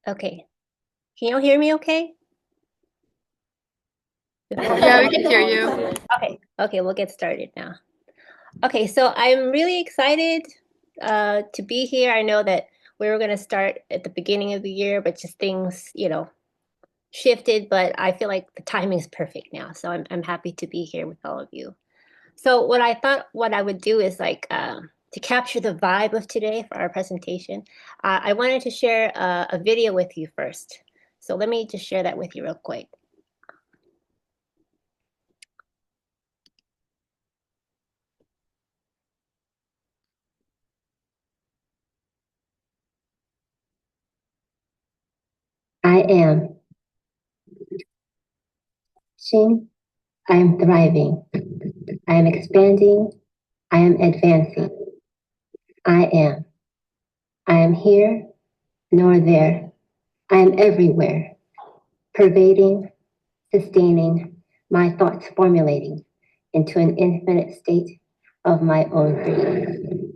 Okay. Can you hear me okay? Yeah, we can hear you. Okay. Okay, we'll get started now. Okay, so I'm really excited to be here. I know that we were going to start at the beginning of the year, but just things, shifted, but I feel like the timing is perfect now. So I'm happy to be here with all of you. So what I thought what I would do is like to capture the vibe of today for our presentation, I wanted to share a video with you first. So let me just share that with you real quick. I am seeing, I am thriving, I am expanding, I am advancing. I am here nor there. I am everywhere, pervading, sustaining, my thoughts formulating into an infinite state of my own freedom.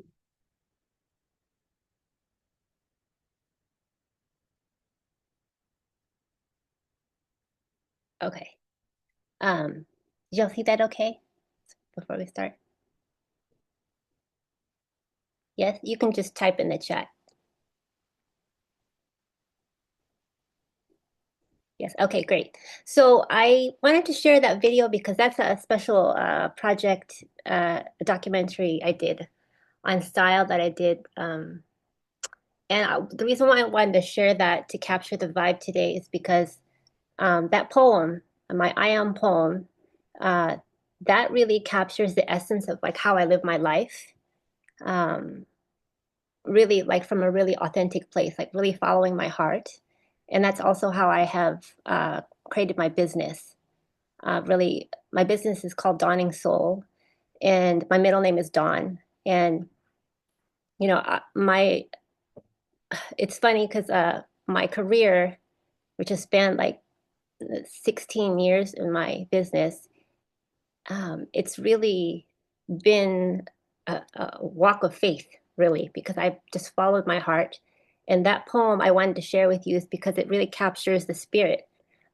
Okay. Did y'all see that okay before we start? Yes, you can just type in the chat. Yes, okay, great. So I wanted to share that video because that's a special project, a documentary I did on style that I did. The reason why I wanted to share that to capture the vibe today is because that poem, my I Am poem, uh, that really captures the essence of like how I live my life. Um, really like from a really authentic place, like really following my heart. And that's also how I have created my business. Really, my business is called Dawning Soul, and my middle name is Dawn. And my it's funny because my career, which has spanned like 16 years in my business, it's really been a walk of faith, really, because I just followed my heart. And that poem I wanted to share with you is because it really captures the spirit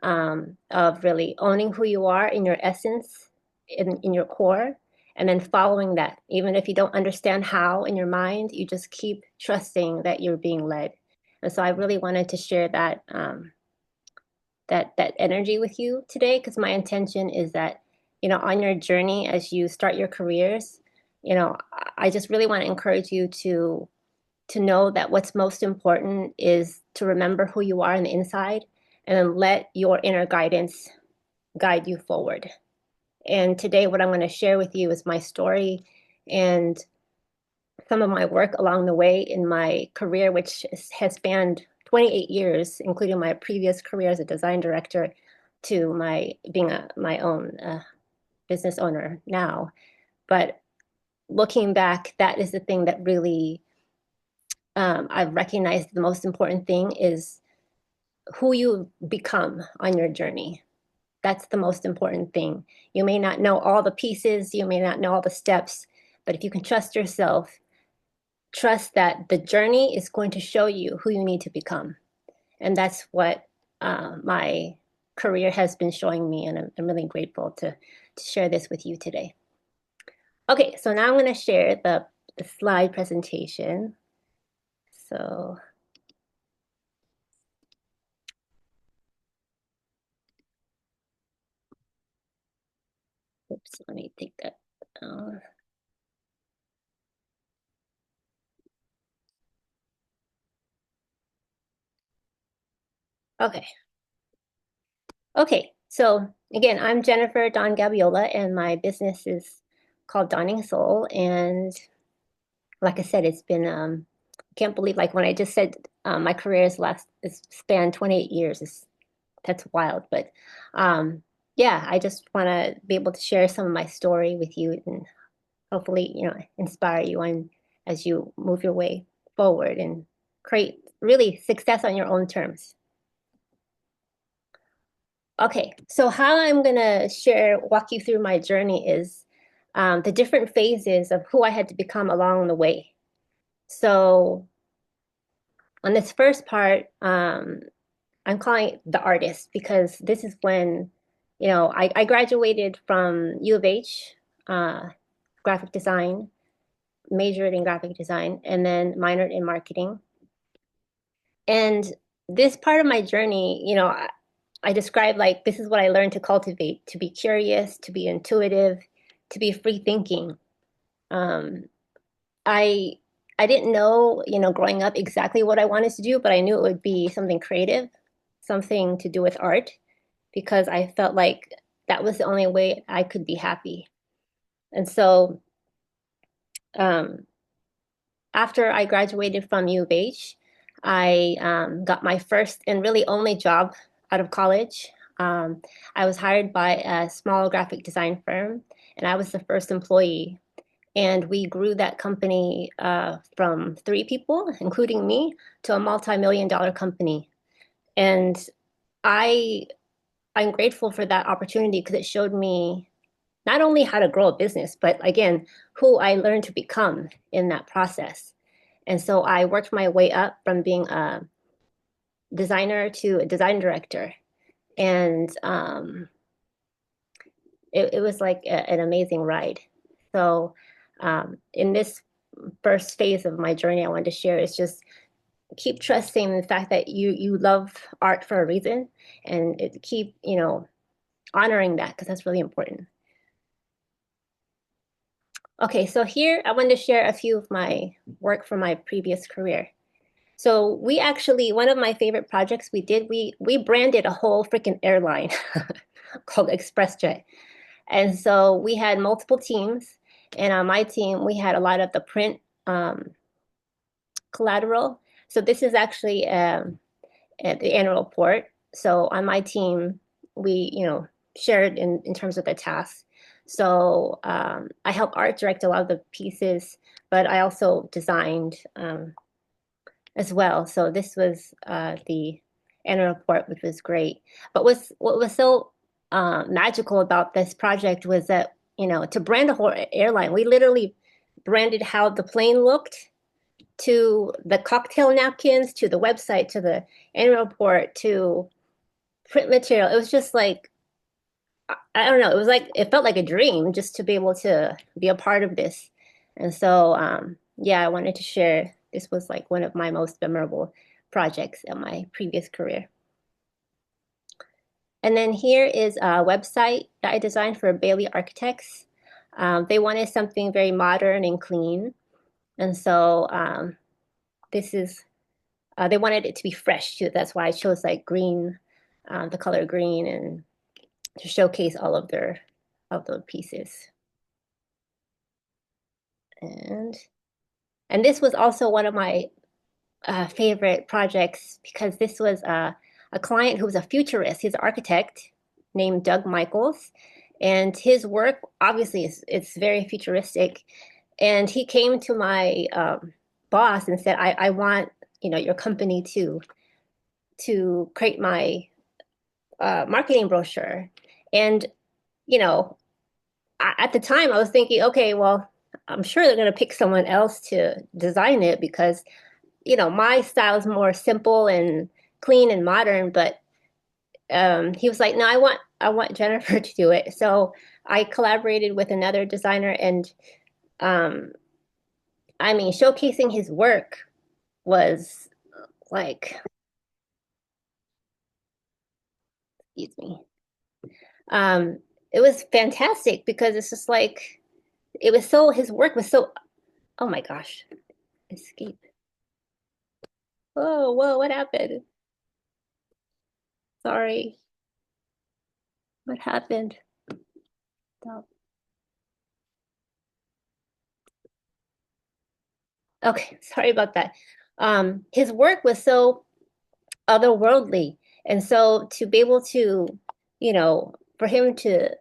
of really owning who you are in your essence, in your core, and then following that. Even if you don't understand how in your mind, you just keep trusting that you're being led. And so I really wanted to share that energy with you today because my intention is that on your journey as you start your careers, I just really want to encourage you to know that what's most important is to remember who you are on the inside and then let your inner guidance guide you forward. And today what I'm going to share with you is my story and some of my work along the way in my career, which has spanned 28 years, including my previous career as a design director to my being my own business owner now. But looking back, that is the thing that really I've recognized the most important thing is who you become on your journey. That's the most important thing. You may not know all the pieces, you may not know all the steps, but if you can trust yourself, trust that the journey is going to show you who you need to become. And that's what my career has been showing me. And I'm really grateful to share this with you today. Okay, so now I'm going to share the slide presentation. So, oops, let me take that. Uh, okay. Okay, so again, I'm Jennifer Don Gabiola, and my business is called Dawning Soul. And like I said, it's been can't believe like when I just said my career is spanned 28 years. That's wild, but um, yeah, I just want to be able to share some of my story with you and hopefully inspire you on as you move your way forward and create really success on your own terms. Okay, so how I'm gonna walk you through my journey is the different phases of who I had to become along the way. So On this first part, I'm calling it the artist because this is when, I graduated from U of H, graphic design, majored in graphic design, and then minored in marketing. And this part of my journey, I describe like this is what I learned to cultivate, to be curious, to be intuitive, to be free thinking. Um, I I didn't know, growing up exactly what I wanted to do, but I knew it would be something creative, something to do with art, because I felt like that was the only way I could be happy. And so, um, after I graduated from U of H, I got my first and really only job out of college. I was hired by a small graphic design firm, and I was the first employee. And we grew that company from 3 people, including me, to a multi-million-dollar company. And I I'm grateful for that opportunity because it showed me not only how to grow a business, but again, who I learned to become in that process. And so I worked my way up from being a designer to a design director. And it was like an amazing ride. So in this first phase of my journey, I wanted to share is just keep trusting the fact that you love art for a reason and keep, honoring that because that's really important. Okay, so here I wanted to share a few of my work from my previous career. So we actually, one of my favorite projects we did, we branded a whole freaking airline called ExpressJet. And so we had multiple teams, and on my team, we had a lot of the print collateral. So this is actually at the annual report. So on my team, we, shared in terms of the tasks. So I helped art direct a lot of the pieces, but I also designed as well. So this was the annual report, which was great. But what was so magical about this project was that, to brand a whole airline, we literally branded how the plane looked to the cocktail napkins, to the website, to the annual report, to print material. It was just like, I don't know, it was like, it felt like a dream just to be able to be a part of this. And so, yeah, I wanted to share. This was like one of my most memorable projects in my previous career. And then here is a website that I designed for Bailey Architects. They wanted something very modern and clean. And so this is they wanted it to be fresh too. That's why I chose like green, the color green, and to showcase all of their of the pieces. And and this was also one of my favorite projects because this was a client who was a futurist. He's an architect named Doug Michaels, and his work obviously is it's very futuristic. And he came to my boss and said, "I want your company to create my marketing brochure." And you know, at the time, I was thinking, okay, well, I'm sure they're going to pick someone else to design it because my style is more simple and clean and modern. But he was like, no, I want Jennifer to do it. So I collaborated with another designer, and um, I mean, showcasing his work was like, excuse me, um, it was fantastic because it's just like it was so his work was so. Oh my gosh, escape. Whoa, whoa, what happened? Sorry, what happened? Stop. Okay, sorry about that. His work was so otherworldly. And so to be able to, for him to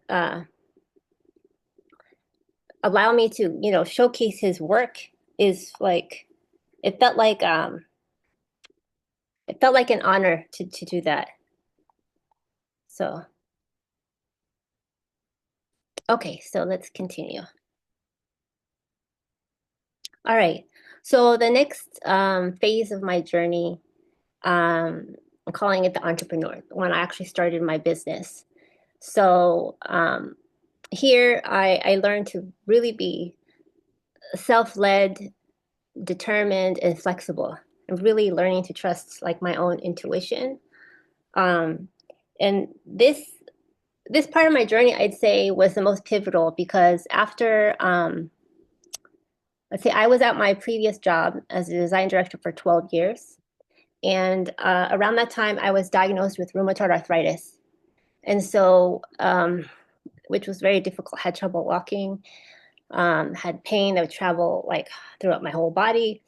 allow me to, showcase his work is like it felt like it felt like an honor to do that. So okay, so let's continue. All right. So the next phase of my journey, I'm calling it the entrepreneur, when I actually started my business. So here I learned to really be self-led, determined, and flexible. I'm really learning to trust like my own intuition. Um, and this part of my journey, I'd say, was the most pivotal because after let's say I was at my previous job as a design director for 12 years. And around that time, I was diagnosed with rheumatoid arthritis. And so, which was very difficult, had trouble walking, had pain that would travel like throughout my whole body.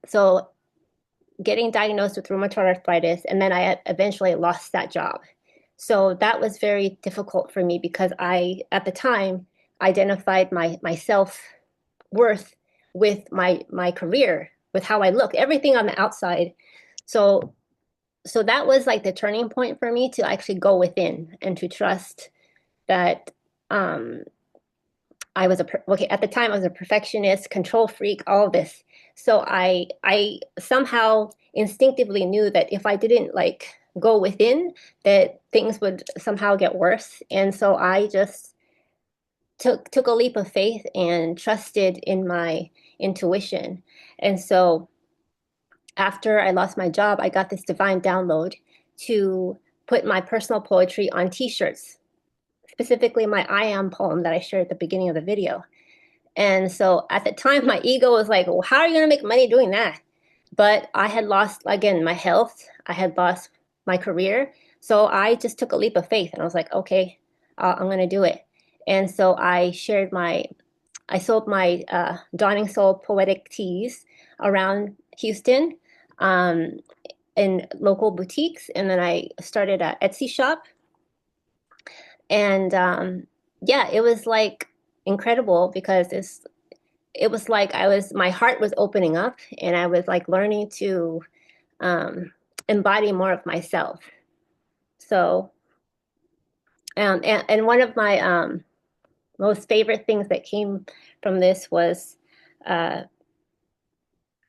So getting diagnosed with rheumatoid arthritis, and then I eventually lost that job. So that was very difficult for me because at the time, identified my self worth with my career, with how I look, everything on the outside. So so that was like the turning point for me to actually go within and to trust that um, I was okay at the time. I was a perfectionist, control freak, all of this. So I somehow instinctively knew that if I didn't like go within, that things would somehow get worse. And so I just took a leap of faith and trusted in my intuition. And so after I lost my job, I got this divine download to put my personal poetry on t-shirts, specifically my I am poem that I shared at the beginning of the video. And so at the time, my ego was like, well, how are you going to make money doing that? But I had lost, again, my health. I had lost my career. So I just took a leap of faith and I was like, okay, I'm going to do it. And so I sold my Dawning Soul poetic teas around Houston um, in local boutiques. And then I started an Etsy shop. And yeah, it was like incredible because it was like my heart was opening up and I was like learning to um, embody more of myself. So, and one of my most favorite things that came from this was uh,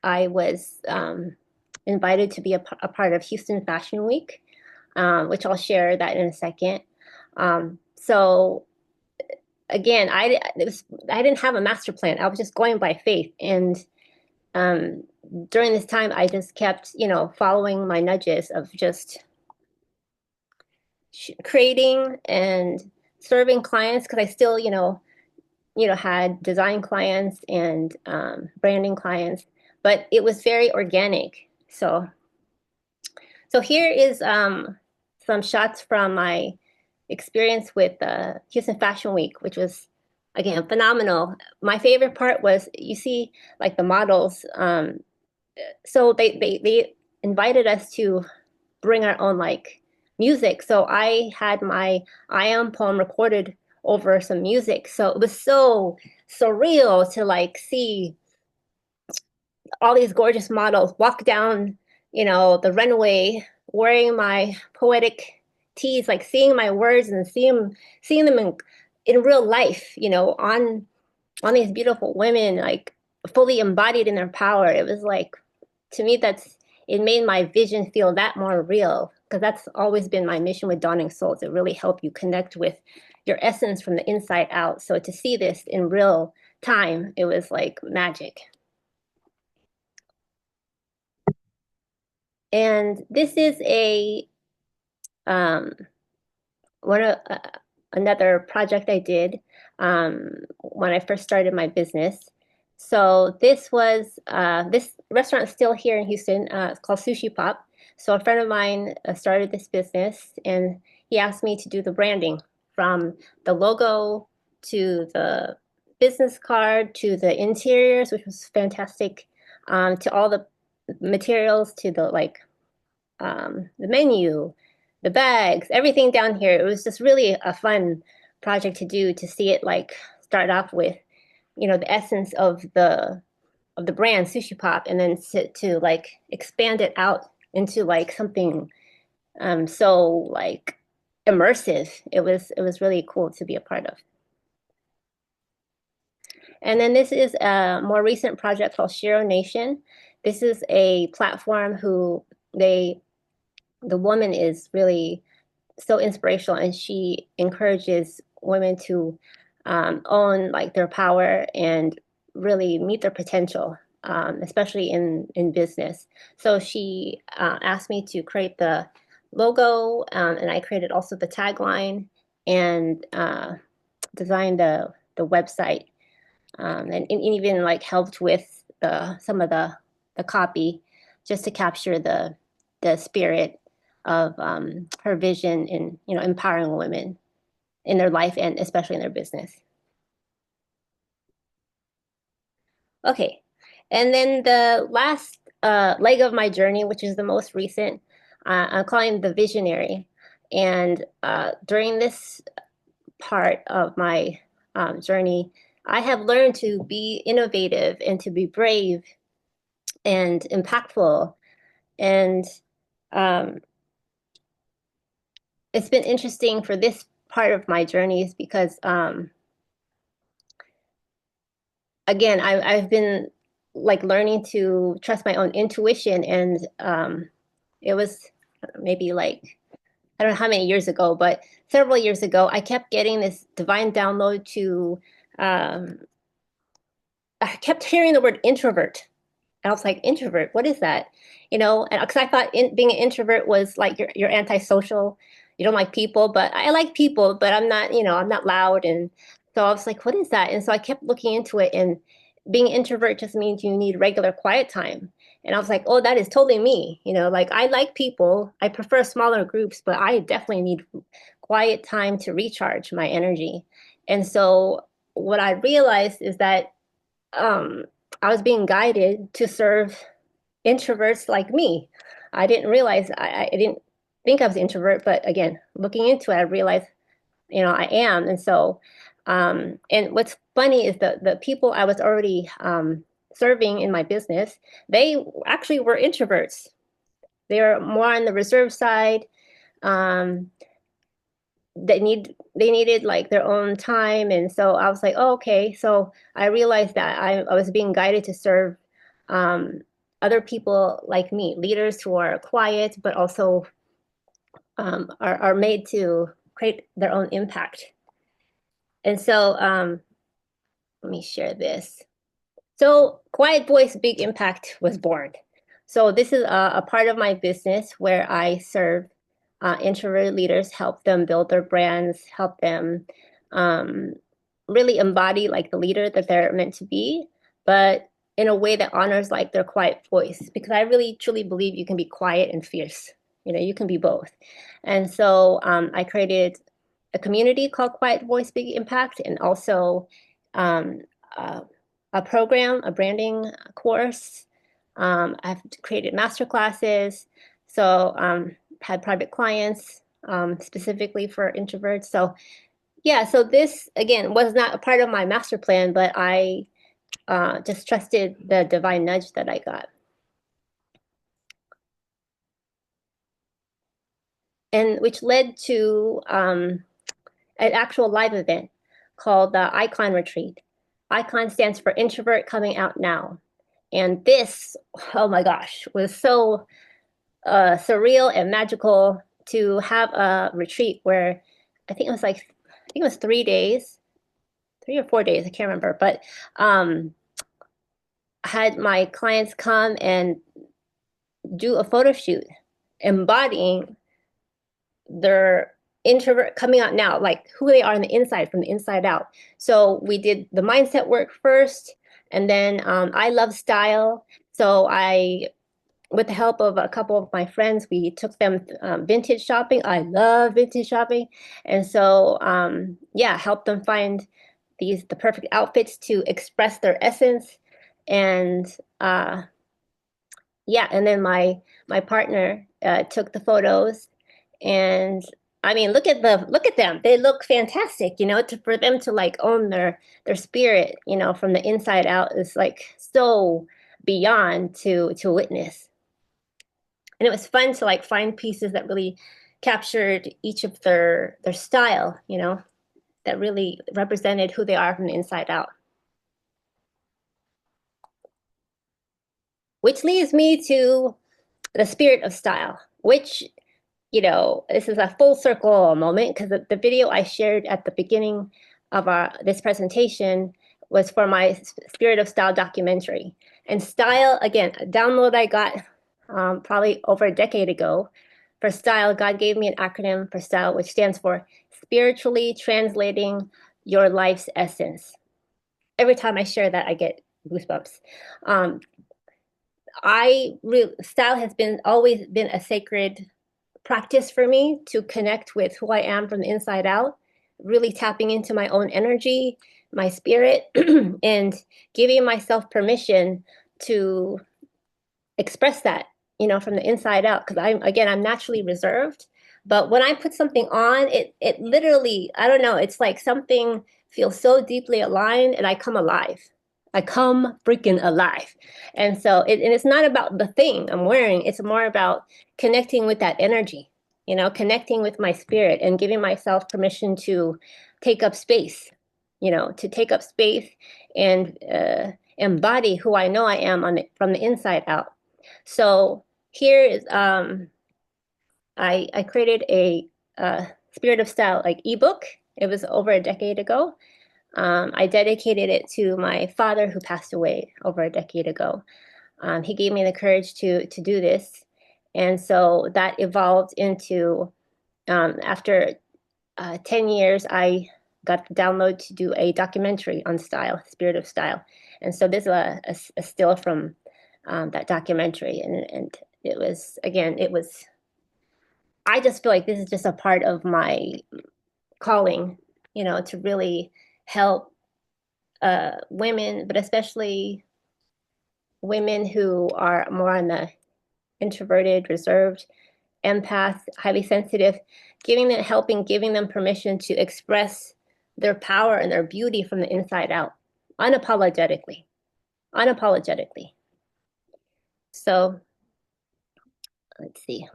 I was invited to be a part of Houston Fashion Week, which I'll share that in a second. So again, I didn't have a master plan. I was just going by faith, and um, during this time, I just kept, following my nudges of just creating and serving clients because I still, had design clients and branding clients, but it was very organic. So here is some shots from my experience with Houston Fashion Week, which was again phenomenal. My favorite part was you see like the models. So they invited us to bring our own like music. So I had my I am poem recorded over some music. So it was so surreal to like see all these gorgeous models walk down, the runway wearing my poetic tees, like seeing my words and seeing them in real life, on these beautiful women, like fully embodied in their power. It was like, to me, it made my vision feel that more real because that's always been my mission with Dawning Souls. It really helped you connect with your essence from the inside out. So to see this in real time, it was like magic. And this is a um, one of another project I did when I first started my business. So this restaurant is still here in Houston. It's called Sushi Pop. So a friend of mine started this business, and he asked me to do the branding from the logo to the business card to the interiors, which was fantastic, to all the materials to the menu, the bags, everything down here. It was just really a fun project to do to see it like start off with, the essence of the brand Sushi Pop, and then to like expand it out into like something so like immersive. It was really cool to be a part of. And then this is a more recent project called Shiro Nation. This is a platform who they the woman is really so inspirational, and she encourages women to own like their power and really meet their potential, especially in business. So she asked me to create the logo, and I created also the tagline and designed the website, and even like helped with some of the copy just to capture the spirit of her vision in empowering women in their life and especially in their business. Okay, and then the last leg of my journey, which is the most recent, I'm calling the visionary. And during this part of my journey, I have learned to be innovative and to be brave and impactful. And um, it's been interesting for this part of my journeys because, again, I've been like learning to trust my own intuition. And it was maybe like, I don't know how many years ago, but several years ago, I kept getting this divine download to, um, I kept hearing the word introvert. And I was like, introvert, what is that? And because I thought being an introvert was like you're antisocial, you don't like people, but I like people, but I'm not, I'm not loud. And so I was like, what is that? And so I kept looking into it, and being an introvert just means you need regular quiet time. And I was like, oh, that is totally me. Like I like people, I prefer smaller groups, but I definitely need quiet time to recharge my energy. And so what I realized is that um, I was being guided to serve introverts like me. I didn't realize I didn't think I was an introvert, but again, looking into it, I realized, I am. And so, and what's funny is the people I was already serving in my business, they actually were introverts. They were more on the reserve side. Um, they needed like their own time, and so I was like, oh, okay. So I realized that I was being guided to serve um, other people like me, leaders who are quiet but also are made to create their own impact. And so let me share this. So Quiet Voice Big Impact was born. So this is a part of my business where I serve introverted leaders, help them build their brands, help them um, really embody like the leader that they're meant to be, but in a way that honors like their quiet voice. Because I really truly believe you can be quiet and fierce. You can be both. And so I created a community called Quiet Voice Big Impact, and also um, uh, a program, a branding course. I've created master classes. So had private clients specifically for introverts. So yeah, so this again was not a part of my master plan, but I just trusted the divine nudge that I got, and which led to an actual live event called the Icon Retreat. Icon stands for Introvert Coming Out Now. And this, oh my gosh, was so surreal and magical to have a retreat where I think it was 3 days, 3 or 4 days, I can't remember, but um, I had my clients come and do a photo shoot embodying their introvert coming out now, like who they are on the inside, from the inside out. So we did the mindset work first, and then I love style. So with the help of a couple of my friends, we took them vintage shopping. I love vintage shopping. And so, yeah, helped them find the perfect outfits to express their essence. And yeah, and then my partner took the photos, and I mean, look at them. They look fantastic, for them to like own their spirit, from the inside out is like so beyond to witness. And it was fun to like find pieces that really captured each of their style, that really represented who they are from the inside out. which leads me to the spirit of style, which, this is a full circle moment because the video I shared at the beginning of this presentation was for my Spirit of Style documentary. And style, again, a download I got probably over a decade ago. For style, God gave me an acronym for style, which stands for spiritually translating your life's essence. Every time I share that, I get goosebumps. Um, style has been always been a sacred practice for me to connect with who I am from the inside out, really tapping into my own energy, my spirit, and giving myself permission to express that, from the inside out. Because I'm naturally reserved. But when I put something on, it literally, I don't know, it's like something feels so deeply aligned and I come alive. I come freaking alive. And so and it's not about the thing I'm wearing, it's more about connecting with that energy, connecting with my spirit and giving myself permission to take up space, to take up space and embody who I know I am from the inside out. So here is I created a Spirit of Style like ebook. It was over a decade ago. I dedicated it to my father who passed away over a decade ago. He gave me the courage to do this, and so that evolved into after 10 years, I got the download to do a documentary on style, Spirit of Style, and so this is a still from that documentary, and it was again, it was. I just feel like this is just a part of my calling, to really help women, but especially women who are more on the introverted, reserved, empath, highly sensitive, giving them permission to express their power and their beauty from the inside out, unapologetically, unapologetically. So let's see.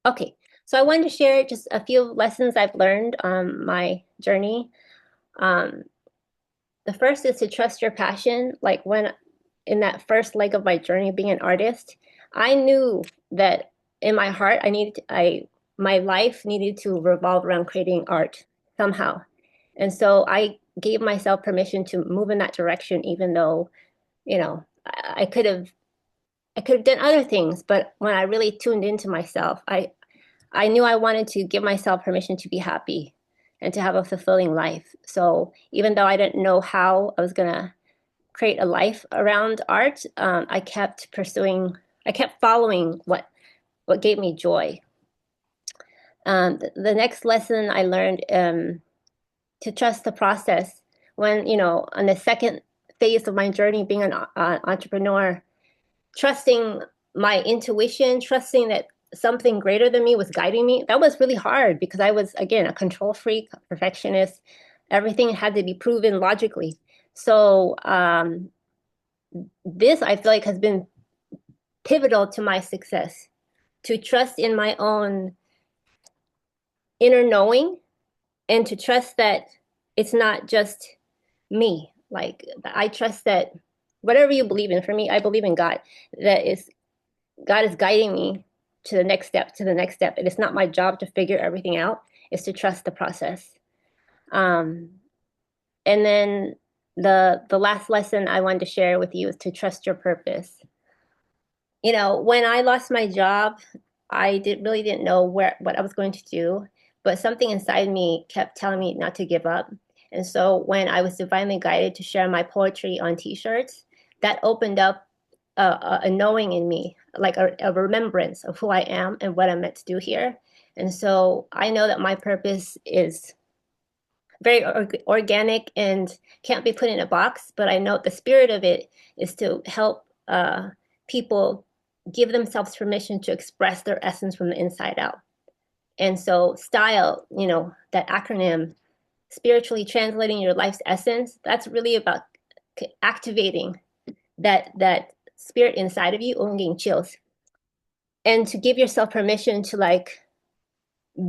Okay, so I wanted to share just a few lessons I've learned on my journey. Um, the first is to trust your passion. Like when in that first leg of my journey being an artist, I knew that in my heart my life needed to revolve around creating art somehow. And so I gave myself permission to move in that direction, even though, I could have done other things, but when I really tuned into myself, I knew I wanted to give myself permission to be happy and to have a fulfilling life. So even though I didn't know how I was gonna create a life around art, I kept pursuing, I kept following what gave me joy. The next lesson I learned to trust the process when, on the second phase of my journey being an entrepreneur, trusting my intuition, trusting that something greater than me was guiding me. That was really hard because I was, again, a control freak, a perfectionist. Everything had to be proven logically. So this, I feel like, has been pivotal to my success, to trust in my own inner knowing and to trust that it's not just me. Like, I trust that whatever you believe in, for me, I believe in God, that is God is guiding me to the next step, to the next step. And it's not my job to figure everything out, it's to trust the process. Um, and then the last lesson I wanted to share with you is to trust your purpose. When I lost my job, really didn't know what I was going to do, but something inside me kept telling me not to give up. And so when I was divinely guided to share my poetry on t-shirts, that opened up a knowing in me, like a remembrance of who I am and what I'm meant to do here. And so I know that my purpose is very organic and can't be put in a box, but I know the spirit of it is to help people give themselves permission to express their essence from the inside out. And so style, that acronym, spiritually translating your life's essence, that's really about activating that spirit inside of you. Oh, I'm getting chills. And to give yourself permission to like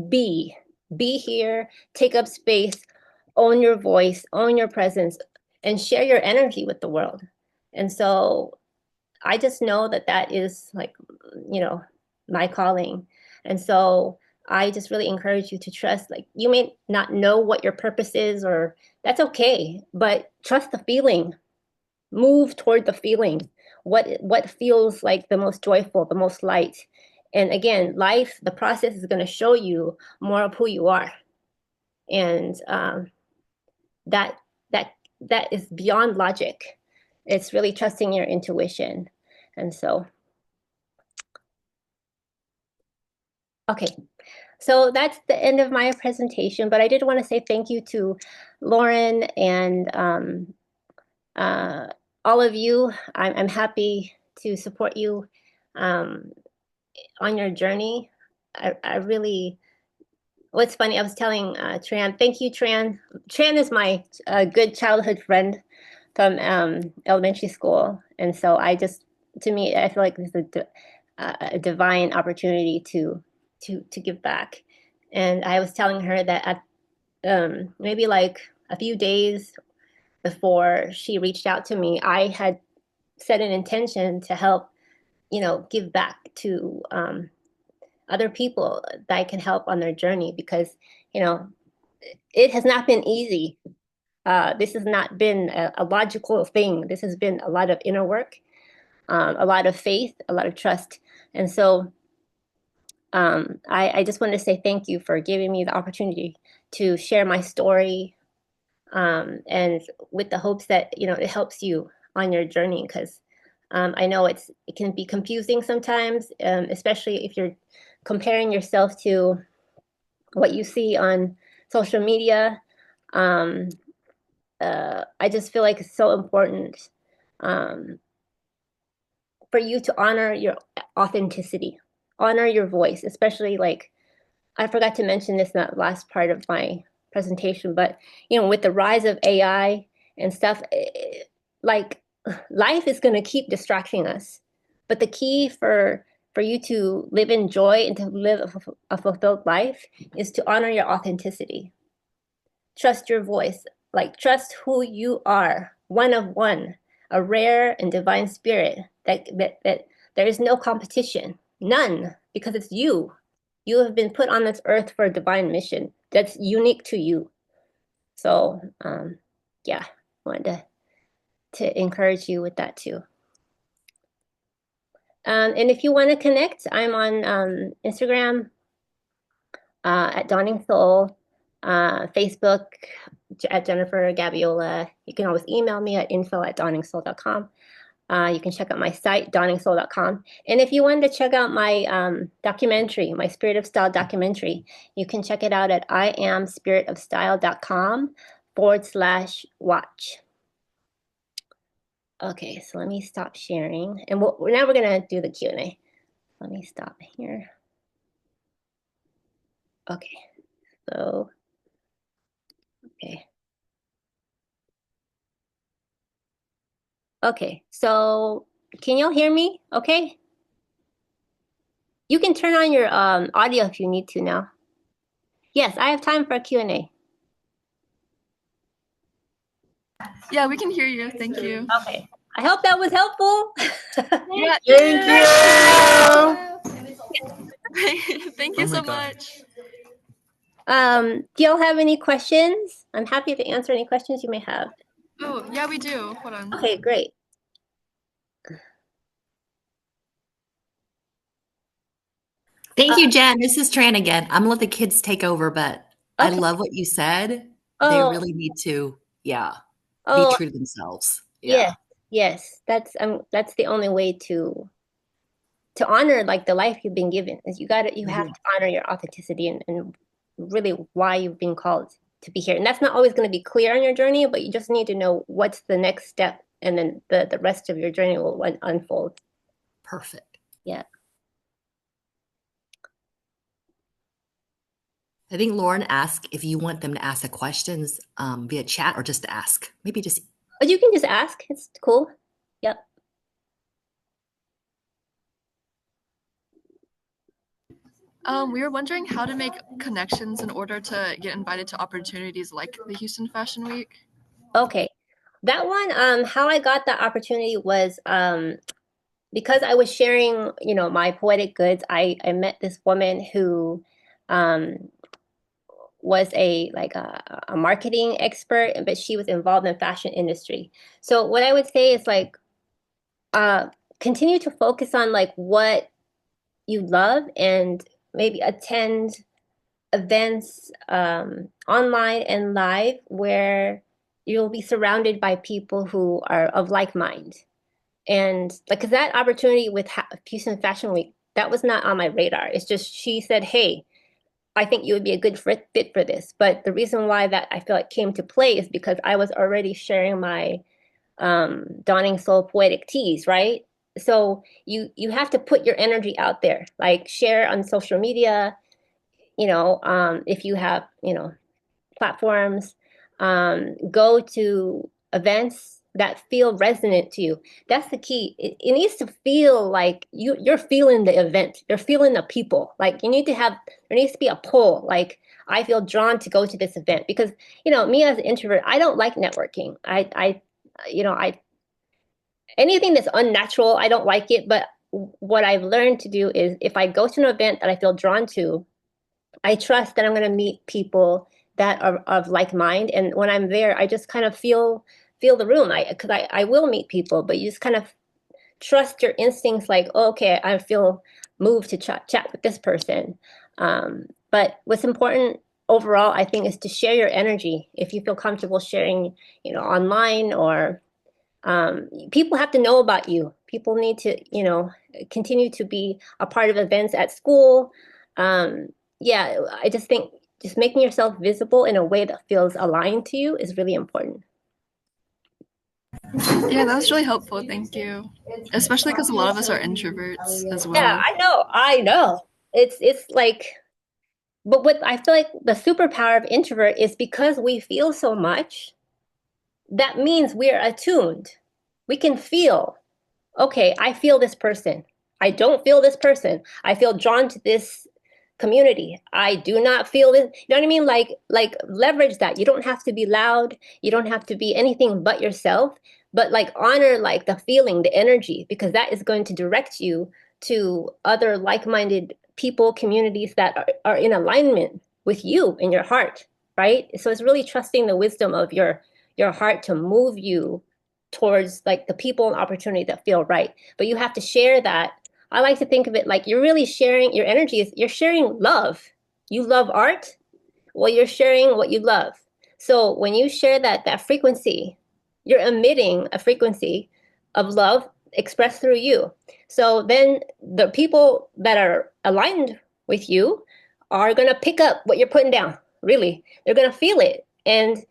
be be here, take up space, own your voice, own your presence, and share your energy with the world. And so I just know that that is like, my calling. And so I just really encourage you to trust. Like, you may not know what your purpose is, or that's okay, but trust the feeling. Move toward the feeling. What feels like the most joyful, the most light. And again, life, the process is going to show you more of who you are. And that that that is beyond logic. It's really trusting your intuition. And so, okay. So that's the end of my presentation, but I did want to say thank you to Lauren and uh, all of you. I'm happy to support you um, on your journey. I really, what's funny, I was telling Tran, thank you, Tran. Tran is my good childhood friend from elementary school. And so to me, I feel like this is a divine opportunity to give back. And I was telling her that at maybe like a few days before she reached out to me, I had set an intention to help, give back to other people that I can help on their journey because, you know, it has not been easy. This has not been a logical thing. This has been a lot of inner work, a lot of faith, a lot of trust. And so I just want to say thank you for giving me the opportunity to share my story, and with the hopes that, it helps you on your journey because I know it can be confusing sometimes, especially if you're comparing yourself to what you see on social media. Um, I just feel like it's so important um, for you to honor your authenticity, honor your voice, especially like I forgot to mention this in that last part of my presentation, but with the rise of AI and stuff, like life is going to keep distracting us. But the key for you to live in joy and to live a fulfilled life is to honor your authenticity. Trust your voice, like trust who you are, one of one, a rare and divine spirit that there is no competition, none, because it's you. You have been put on this earth for a divine mission that's unique to you. So, yeah, I wanted to encourage you with that too. And if you want to connect, I'm on Instagram at Dawning Soul, Facebook at Jennifer Gabiola. You can always email me at info@dawningsoul.com. You can check out my site, dawningsoul.com. And if you wanted to check out my documentary, my Spirit of Style documentary, you can check it out at iamspiritofstyle.com/watch. Okay, so let me stop sharing. And now we're going to do the Q&A. Let me stop here. Okay, so, okay. Okay, so can y'all hear me? Okay. You can turn on your audio if you need to now. Yes, I have time for a Q&A. Yeah, we can hear you. Thank you. Okay. I hope that was helpful. Yeah. Thank you. Thank you so much. Do y'all have any questions? I'm happy to answer any questions you may have. Oh, yeah, we do. Hold on. Okay, great. Thank you, Jen. This is Tran again. I'm gonna let the kids take over, but I Okay. love what you said. They Oh, really need to, be oh, true to themselves. yes, Yeah. yes. That's the only way to honor like the life you've been given. Is you have Mhm. to honor your authenticity and really why you've been called to be here. And that's not always going to be clear on your journey, but you just need to know what's the next step, and then the rest of your journey will unfold. Perfect. Yeah. I think Lauren asked if you want them to ask the questions via chat or just to ask. Maybe just But you can just ask. It's cool. Yep. We were wondering how to make connections in order to get invited to opportunities like the Houston Fashion Week. Okay. That one, how I got that opportunity was because I was sharing, my poetic goods. I met this woman who um, was a marketing expert, but she was involved in fashion industry. So what I would say is like uh, continue to focus on like what you love and maybe attend events online and live where you'll be surrounded by people who are of like mind. And like, cause that opportunity with Houston Fashion Week, that was not on my radar. It's just she said, "Hey, I think you would be a good fit for this." But the reason why that I feel like came to play is because I was already sharing my Dawning Soul poetic teas, right? So you have to put your energy out there, like share on social media, if you have, platforms, go to events that feel resonant to you. That's the key. It needs to feel like you're feeling the event. You're feeling the people. Like there needs to be a pull. Like I feel drawn to go to this event because, me as an introvert, I don't like networking. I anything that's unnatural, I don't like it. But what I've learned to do is if I go to an event that I feel drawn to, I trust that I'm going to meet people that are of like mind. And when I'm there, I just kind of feel the room. I will meet people, but you just kind of trust your instincts. Like, oh, okay, I feel moved to chat with this person. But what's important overall, I think, is to share your energy. If you feel comfortable sharing, online or people have to know about you. People need to, continue to be a part of events at school. Um, yeah, I just think just making yourself visible in a way that feels aligned to you is really important. Yeah, that was really helpful. Thank you. Especially because a lot of us are introverts as Yeah, well. I know. It's like, but what I feel like the superpower of introvert is because we feel so much, that means we're attuned. We can feel. Okay, I feel this person. I don't feel this person. I feel drawn to this community. I do not feel this. You know what I mean? Like leverage that. You don't have to be loud. You don't have to be anything but yourself, but like honor like the feeling, the energy, because that is going to direct you to other like-minded people, communities that are in alignment with you and your heart, right? So it's really trusting the wisdom of your heart to move you towards like the people and opportunity that feel right. But you have to share that. I like to think of it like you're really sharing your energy is you're sharing love. You love art, well, you're sharing what you love. So when you share that frequency, you're emitting a frequency of love expressed through you. So then the people that are aligned with you are going to pick up what you're putting down. Really, they're going to feel it. And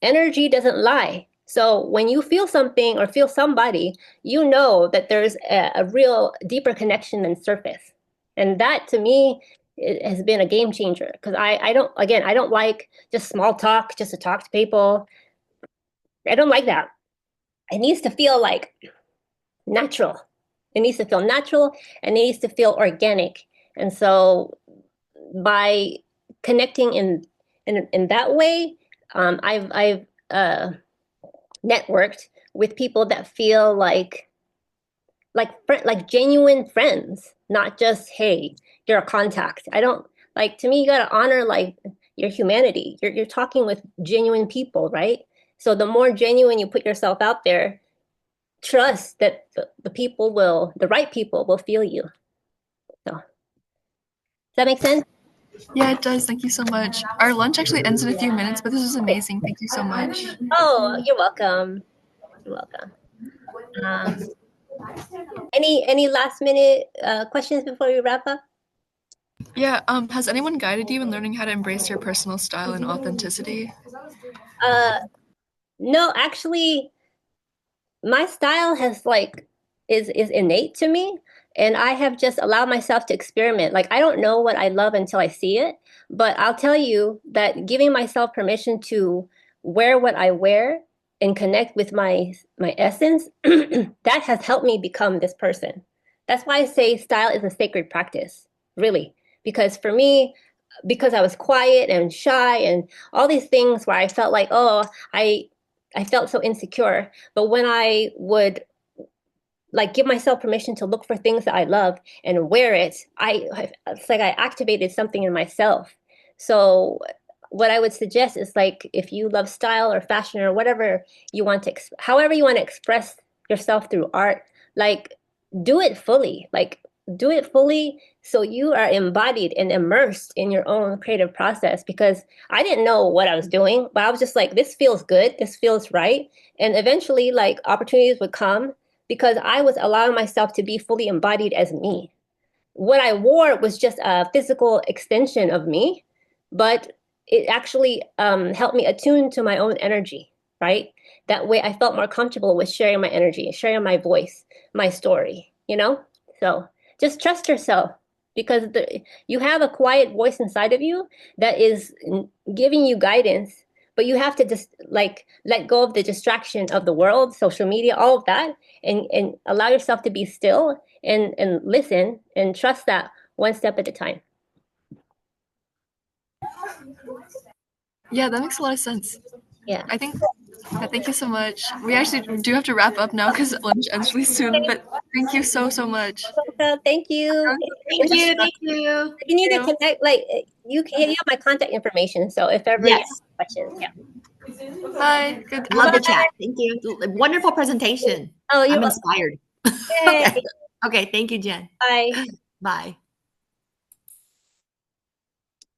energy doesn't lie. So when you feel something or feel somebody, you know that there's a real deeper connection than surface. And that to me it has been a game changer because I don't, again, I don't like just small talk, just to talk to people. I don't like that. It needs to feel like natural. It needs to feel natural and it needs to feel organic. And so by connecting in that way, I've networked with people that feel like genuine friends, not just hey, you're a contact. I don't like to me. You got to honor like your humanity. You're talking with genuine people, right? So the more genuine you put yourself out there, trust that the right people will feel you. So does that make sense? Yeah, it does. Thank you so much. Our lunch actually ends in a few minutes, but this was amazing. Thank you so much. Oh, you're welcome. You're welcome. Um, any last minute questions before we wrap up? Yeah, has anyone guided you in learning how to embrace your personal style and authenticity? Uh, no, actually, my style has like is innate to me, and I have just allowed myself to experiment. Like I don't know what I love until I see it, but I'll tell you that giving myself permission to wear what I wear and connect with my essence, that has helped me become this person. That's why I say style is a sacred practice, really. Because for me, because I was quiet and shy and all these things where I felt like, oh, I I felt so insecure. But when I would like give myself permission to look for things that I love and wear it, it's like I activated something in myself. So what I would suggest is like if you love style or fashion or whatever you want to, however you want to express yourself through art, like do it fully. Like do it fully so you are embodied and immersed in your own creative process because I didn't know what I was doing, but I was just like, this feels good, this feels right. And eventually like opportunities would come because I was allowing myself to be fully embodied as me. What I wore was just a physical extension of me, but it actually helped me attune to my own energy, right? That way I felt more comfortable with sharing my energy, sharing my voice, my story, you know? So just trust yourself because you have a quiet voice inside of you that is giving you guidance, but you have to just like let go of the distraction of the world, social media, all of that, and allow yourself to be still and listen and trust that one step at a time. Yeah, that makes a lot of sense. Yeah. I think. Thank you so much. We actually do have to wrap up now because lunch ends really soon. But thank you so much. Thank you. Thank you. Thank you. If you need to connect, like you have my contact information. So if ever you have Yes. questions, yeah. Bye. Good. Love the chat. Thank you. Wonderful presentation. Oh, you're I'm welcome. inspired. Yay. Okay. Thank you, Jen. Bye. Bye.